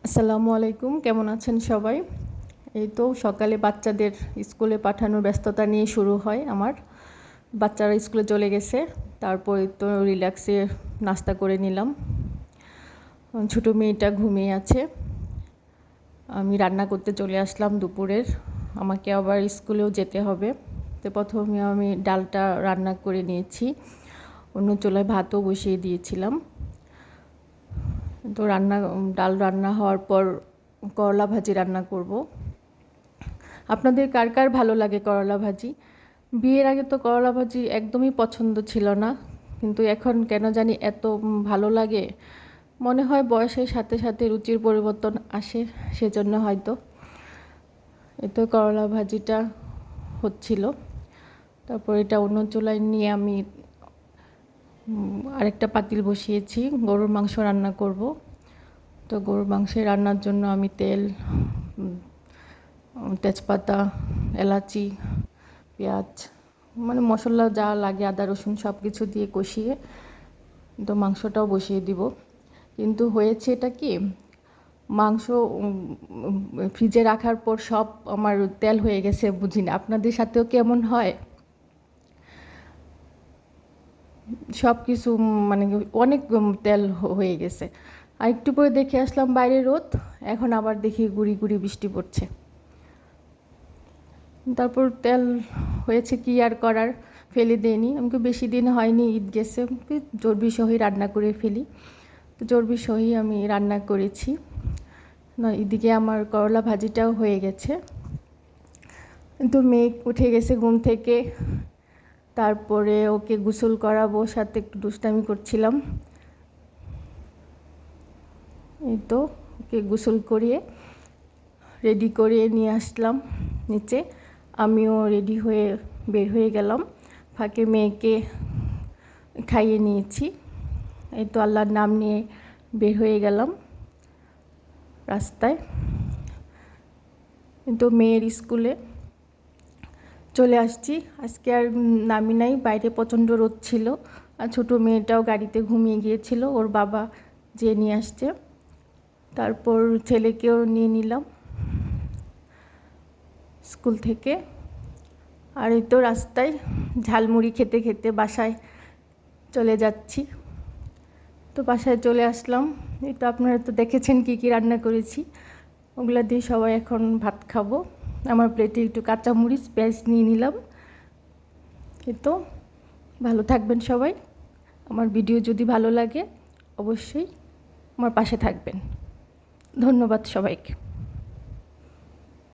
আসসালামু আলাইকুম, কেমন আছেন সবাই? এই তো সকালে বাচ্চাদের স্কুলে পাঠানোর ব্যস্ততা নিয়ে শুরু হয় আমার। বাচ্চারা স্কুলে চলে গেছে, তারপরে তো রিল্যাক্সে নাস্তা করে নিলাম। ছোটো মেয়েটা ঘুমিয়ে আছে। আমি রান্না করতে চলে আসলাম দুপুরের। আমাকে আবার স্কুলেও যেতে হবে, তো প্রথমে আমি ডালটা রান্না করে নিয়েছি, অন্য চুলায় ভাতও বসিয়ে দিয়েছিলাম। তো ডাল রান্না হওয়ার পর করলা ভাজি রান্না করব। আপনাদের কার কার ভালো লাগে করলা ভাজি? বিয়ের আগে তো করলা ভাজি একদমই পছন্দ ছিল না, কিন্তু এখন কেন জানি এত ভালো লাগে। মনে হয় বয়সের সাথে সাথে রুচির পরিবর্তন আসে, সেজন্য হয়তো। এতো করলা ভাজিটা হচ্ছিল, তারপর এটা অন্য চুলায় নিয়ে আমি আরেকটা পাতিল বসিয়েছি, গরুর মাংস রান্না করব। তো গরুর মাংসের রান্নার জন্য আমি তেল, তেজপাতা, এলাচি, পেঁয়াজ, মানে মশলা যা লাগে আদা রসুন সব কিছু দিয়ে কষিয়ে তো মাংসটাও বসিয়ে দিব। কিন্তু হয়েছে এটা কি, মাংস ফ্রিজে রাখার পর সব আমার তেল হয়ে গেছে, বুঝি না আপনাদের সাথেও কেমন হয়? সব কিছু মানে অনেক তেল হয়ে গেছে। আর একটু পরে দেখে আসলাম বাইরে রোদ, এখন আবার দেখি গুড়ি গুড়ি বৃষ্টি পড়ছে। তারপর তেল হয়েছে, কি আর করার, ফেলে দিইনি। আমাকে বেশি দিন হয়নি, ঈদ গেছে, চর্বি সহই রান্না করে ফেলি। তো চর্বি সহই আমি রান্না করেছি। না, এদিকে আমার করলা ভাজিটাও হয়ে গেছে। কিন্তু মেয়ে উঠে গেছে ঘুম থেকে, তারপরে ওকে গোসল করাবো, সাথে একটু দুষ্টামি করছিলাম। এই তো ওকে গোসল করিয়ে রেডি করিয়ে নিয়ে আসলাম নিচে। আমিও রেডি হয়ে বের হয়ে গেলাম, ফাঁকে মেয়েকে খাইয়ে নিয়েছি। এই তো আল্লাহর নাম নিয়ে বের হয়ে গেলাম রাস্তায়। কিন্তু মেয়ের স্কুলে চলে আসছি। আজকে আর নামি নাই, বাইরে প্রচণ্ড রোদ ছিল। আর ছোটো মেয়েটাও গাড়িতে ঘুমিয়ে গিয়েছিল, ওর বাবা যেয়ে নিয়ে আসছে। তারপর ছেলেকেও নিয়ে নিলাম স্কুল থেকে। আর এই তো রাস্তায় ঝালমুড়ি খেতে খেতে বাসায় চলে যাচ্ছি। তো বাসায় চলে আসলাম। এই তো আপনারা তো দেখেছেন কি কি রান্না করেছি, ওগুলা দিয়ে সবাই এখন ভাত খাবো। আমার প্লেটে একটু কাঁচামরিচ পেঁয়াজ নিয়ে নিলাম। এই তো, ভালো থাকবেন সবাই। আমার ভিডিও যদি ভালো লাগে অবশ্যই আমার পাশে থাকবেন। ধন্যবাদ সবাইকে।